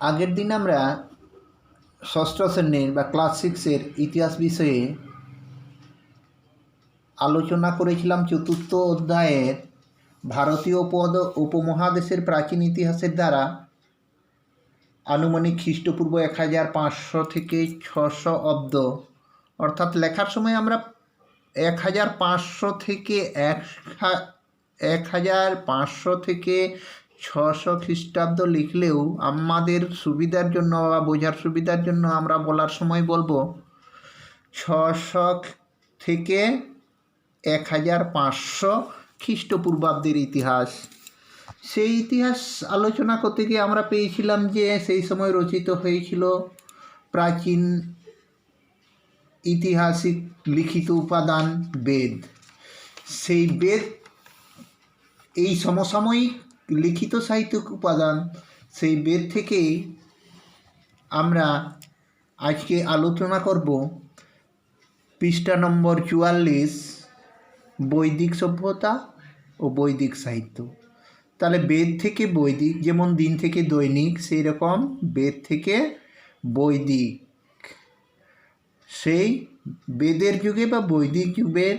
আগের দিন আমরা ষষ্ঠ শ্রেণীর বা ক্লাস 6-এর ইতিহাস বিষয়ে আলোচনা করেছিলাম চতুর্থ অধ্যায়ের ভারতীয় উপমহাদেশের প্রাচীন ইতিহাসের দ্বারা আনুমানিক খ্রিস্টপূর্ব 1500 থেকে 600 অব্দ, অর্থাৎ লেখার সময় আমরা 1500 থেকে 1500 থেকে 600 খ্রিস্টাব্দ লিখলেও আমাদের সুবিধার জন্য বা বোঝার সুবিধার জন্য আমরা বলার সময় বলবো 600 থেকে 1500 খ্রিস্টপূর্বাব্দের ইতিহাস। সেই ইতিহাস আলোচনা করতে গিয়ে আমরা পেয়েছিলাম যে সেই সময় রচিত হয়েছিল প্রাচীন ঐতিহাসিক লিখিত উপাদান বেদ। সেই বেদ এই সমসাময়িক লিখিত সাহিত্যিক উপাদান, সেই বেদ থেকেই আমরা আজকে আলোচনা করব পৃষ্ঠা নম্বর 44, বৈদিক সভ্যতা ও বৈদিক সাহিত্য। তাহলে বেদ থেকে বৈদিক, যেমন দিন থেকে দৈনিক, সেই রকম বেদ থেকে বৈদিক। সেই বেদের যুগে বা বৈদিক যুগের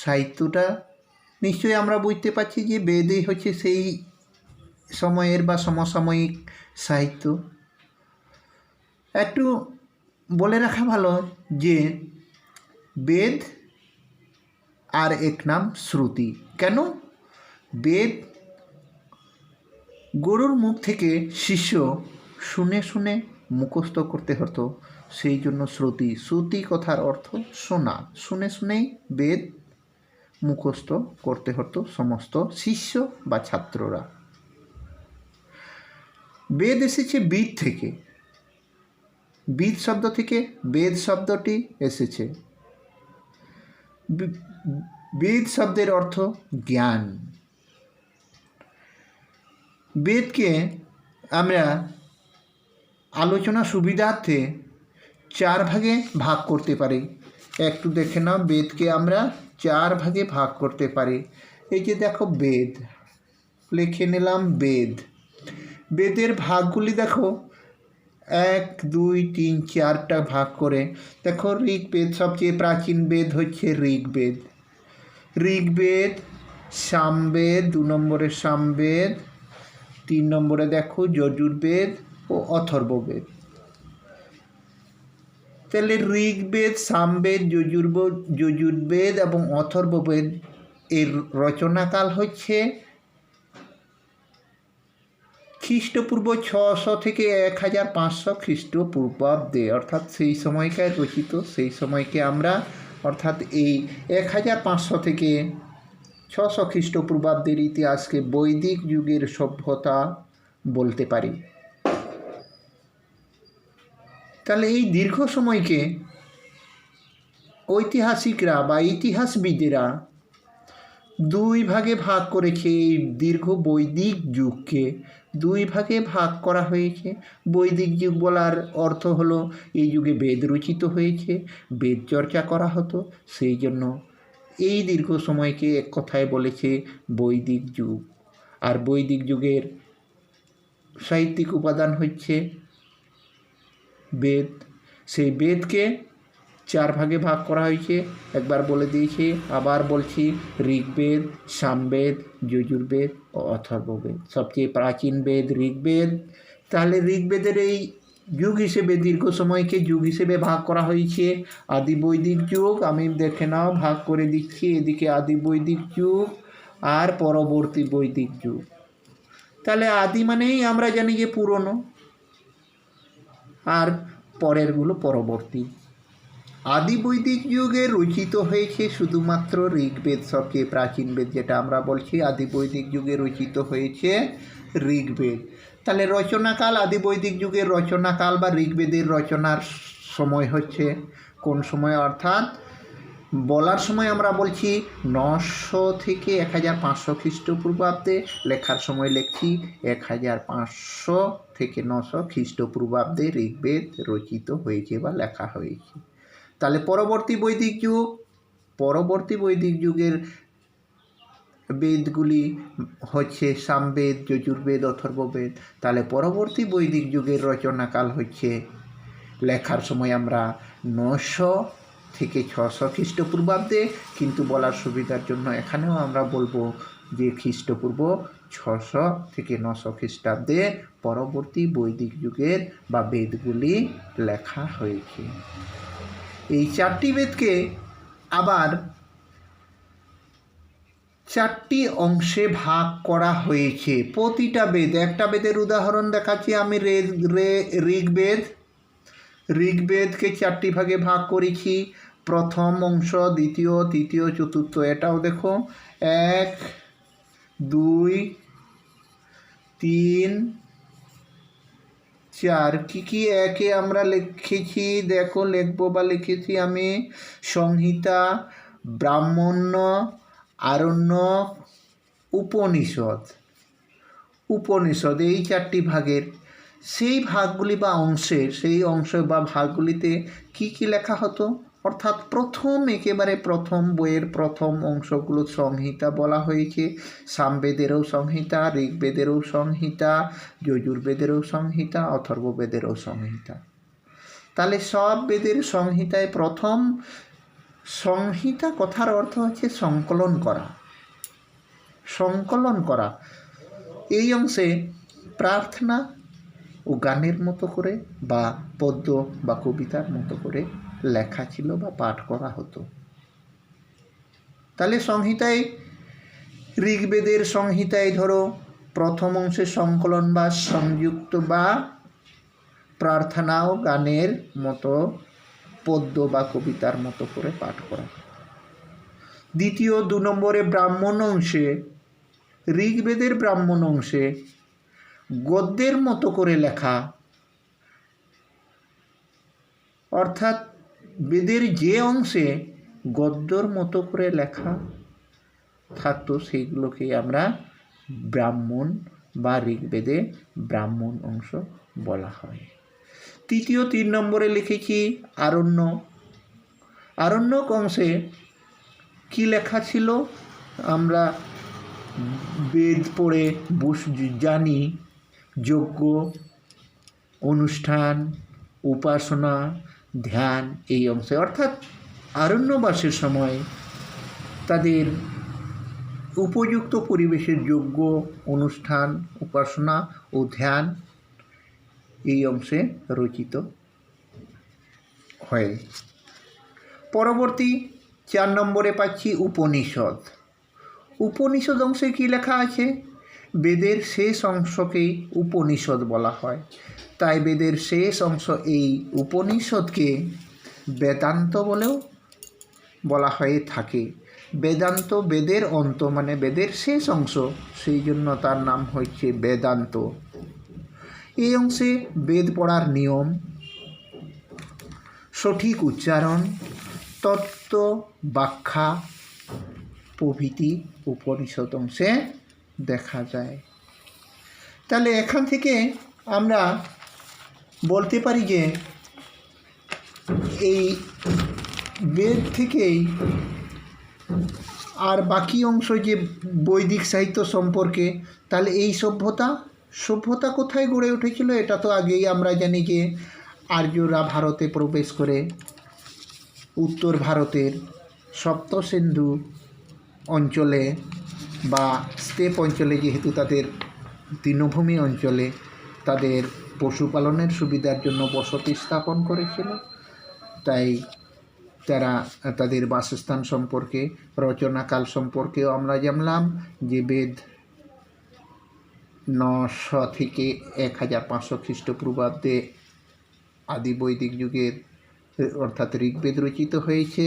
সাহিত্যটা নিশ্চয়ই আমরা বুঝতে পারছি যে বেদই হচ্ছে সেই সময়ের বা সমসাময়িক সাহিত্য। একটু বলে রাখা ভালো যে বেদ আর এক নাম শ্রুতি। কেন? বেদ গরুর মুখ থেকে শিষ্য শুনে শুনে মুখস্থ করতে হতো, সেই জন্য শ্রুতি। শ্রুতি কথার অর্থ শোনা, শুনে শুনেই বেদ মুখস্থ করতে হতো সমস্ত শিষ্য বা ছাত্ররা। বেদ এসেছে বিদ থেকে, বিদ শব্দ থেকে বেদ শব্দটি এসেছে। বেদ শব্দের অর্থ জ্ঞান। বেদকে আমরা আলোচনা সুবিধার্থে 4 ভাগে ভাগ করতে পারি। একটু দেখে নাও, বেদকে আমরা 4 ভাগে ভাগ করতে পারি। এই যে দেখো বেদ, লিখে নিলাম বেদ। বেদের ভাগগুলি দেখো 1, 2, 3, 4টা ভাগ করে। দেখো ঋগ্বেদ, সবচেয়ে প্রাচীন বেদ হচ্ছে ঋগ্বেদ। ঋগ্বেদ, সামবেদ, 2 নম্বরে সামবেদ, 3 নম্বরে দেখো যজুর্বেদ ও অথর্ববেদ। তাহলে ঋগ্বেদ, সামবেদ, যজুর্বেদ এবং অথর্ববেদ এর রচনাকাল হচ্ছে খ্রিস্টপূর্ব 600 থেকে 1500 খ্রিস্টপূর্বাব্দে, অর্থাৎ সেই সময়কার রচিত। সেই সময়কে আমরা অর্থাৎ এই 1500 থেকে 600 খ্রিস্টপূর্বাব্দের ইতিহাসকে বৈদিক যুগের সভ্যতা বলতে পারি। তাহলে এই দীর্ঘ সময়কে ঐতিহাসিকরা বা ইতিহাসবিদেরা 2 ভাগে ভাগ করেছে। এই দীর্ঘ বৈদিক যুগকে 2 ভাগে ভাগ করা হয়েছে। বৈদিক যুগ বলার অর্থ হলো এই যুগে বেদ রচিত হয়েছে, বেদ চর্চা করা হতো, সেই জন্য এই দীর্ঘ সময়কে এক কথায় বলেছে বৈদিক যুগ। আর বৈদিক যুগের সাহিত্যিক উপাদান হচ্ছে বেদ। সেই বেদকে 4 ভাগে ভাগ করা হয়েছে। একবার বলে দিয়েছি, আবার বলছি, ঋগ্বেদ, সামবেদ, যজুর্বেদ ও অথর্ববেদ। সবচেয়ে প্রাচীন বেদ ঋগ্বেদ। তাহলে ঋগ্বেদের এই যুগ হিসেবে, দীর্ঘ সময়কে যুগ হিসেবে ভাগ করা হয়েছে আদি বৈদিক যুগ। আমি দেখে নাও, ভাগ করে দিচ্ছি, এদিকে আদি বৈদিক যুগ আর পরবর্তী বৈদিক যুগ। তাহলে আদি মানেই আমরা জানি যে পুরনো, আর পরেরগুলো পরবর্তী। আদি বৈদিক যুগে রচিত হয়েছে শুধুমাত্র ঋগ্বেদ, সবচেয়ে প্রাচীন বেদ যেটা আমরা বলছি আদি বৈদিক যুগে রচিত হয়েছে ঋগ্বেদ। তাহলে রচনাকাল, আদি বৈদিক যুগের রচনাকাল বা ঋগ্বেদের রচনার সময় হচ্ছে কোন সময়? অর্থাৎ বলার সময় আমরা বলছি 900 থেকে 1500 খ্রিস্টপূর্বাব্দে, লেখার সময় লিখছি 1500 থেকে 900 খ্রিস্টপূর্বাব্দে ঋগ্বেদ রচিত হয়েছে বা লেখা হয়েছে। তাহলে পরবর্তী বৈদিক যুগের বেদগুলি হচ্ছে সামবেদ, যজুর্বেদ, অথর্ববেদ। তাহলে পরবর্তী বৈদিক যুগের রচনাকাল হচ্ছে লেখার সময় আমরা 900 থেকে 600 খ্রিস্টপূর্বাব্দে, কিন্তু বলার সুবিধার জন্য এখানেও আমরা বলবো যে খ্রিস্টপূর্ব 600 থেকে 900 খ্রিস্টাব্দে পরবর্তী বৈদিক যুগের বা বেদগুলি লেখা হয়েছে। এই 4টি বেদকে আবার 4টি অংশে ভাগ করা হয়েছে। প্রতিটা বেদ, একটা বেদের উদাহরণ দেখাচ্ছি আমি, ঋগ্বেদ। ঋগ্বেদকে 4টি ভাগে ভাগ করেছি। প্রথম অংশ, দ্বিতীয়, তৃতীয়, চতুর্থ। এটাও দেখো 1, 2, 3, 4। কি একে আমরা লিখেছি দেখো, লিখবো বা লিখেছি আমি সংহিতা, ব্রাহ্মণ্য, আরণ্যক, উপনিষদ। এই 4টি ভাগের সেই ভাগগুলি বা সেই অংশ বা ভাগগুলিতে কি লেখা হতো, অর্থাৎ একেবারে প্রথম বইয়ের প্রথম অংশগুলো সংহিতা বলা হয়েছে। সামবেদেরও সংহিতা, ঋগ্বেদেরও সংহিতা, যজুর্বেদেরও সংহিতা, অথর্ববেদেরও সংহিতা। তাহলে সব বেদের সংহিতায় প্রথম সংহিতা কথার অর্থ হচ্ছে সংকলন করা। এই অংশে প্রার্থনা ও গানের মতো করে বা পদ্য বা কবিতার মতো করে লেখা ছিল বা পাঠ করা হতো। তাহলে সংহিতায়, ঋগ্বেদের সংহিতায় ধরো প্রথম অংশে সংকলন বা সংযুক্ত বা প্রার্থনা ও গানের মতো পদ্য বা কবিতার মতো করে পাঠ করা। দ্বিতীয় 2 নম্বরে ব্রাহ্মণ অংশে, ঋগ্বেদের ব্রাহ্মণ অংশে গদ্যের মতো করে লেখা, অর্থাৎ বেদের যে অংশে গদ্যর মতো করে লেখা থাকতো সেইগুলোকে আমরা ব্রাহ্মণ বা ঋগ্বেদে ব্রাহ্মণ অংশ বলা হয়। তৃতীয় 3 নম্বরে লিখেছি আরণ্যক অংশে কি লেখা ছিল আমরা বেদ পড়ে জানি, যজ্ঞ, অনুষ্ঠান, উপাসনা, ধ্যান এই অংশে, অর্থাৎ আরণ্যবাসের সময় তাদের উপযুক্ত পরিবেশের যজ্ঞ, অনুষ্ঠান, উপাসনা ও ধ্যান এই অংশে রচিত হয়। পরবর্তী 4 নম্বরে পাচ্ছি উপনিষদ অংশে কি লেখা আছে, বেদের শেষ অংশকেই উপনিষদ বলা হয়। তাই বেদের শেষ অংশ এই উপনিষদকে বেদান্ত বলেও বলা হয়ে থাকে। বেদান্ত বেদের অন্ত, মানে বেদের শেষ অংশ, সেই জন্য তার নাম হচ্ছে বেদান্ত। এই অংশে বেদ পড়ার নিয়ম, সঠিক উচ্চারণ, তত্ত্ব ব্যাখ্যা প্রভৃতি উপনিষদ অংশে দেখা যায়। তাহলে এখান থেকে আমরা বলতে পারি যে এই বেদ থেকেই আর বাকি অংশ যে বৈদিক সাহিত্য সম্পর্কে, তাহলে এই সভ্যতা কোথায় গড়ে উঠেছিল, এটা তো আগেই আমরা জানি যে আর্যরা ভারতে প্রবেশ করে উত্তর ভারতের সপ্তসিন্ধু অঞ্চলে বা স্টেপ অঞ্চলে, যেহেতু তাদের তৃণভূমি অঞ্চলে তাদের পশুপালনের সুবিধার জন্য বসতি স্থাপন করেছিল। তাই তারা তাদের বাসস্থান সম্পর্কে, রচনাকাল সম্পর্কেও আমরা জানলাম যে বেদ 900 থেকে 1500 খ্রিস্টপূর্বাব্দে আদি বৈদিক যুগের অর্থাৎ ঋগ্বেদ রচিত হয়েছে।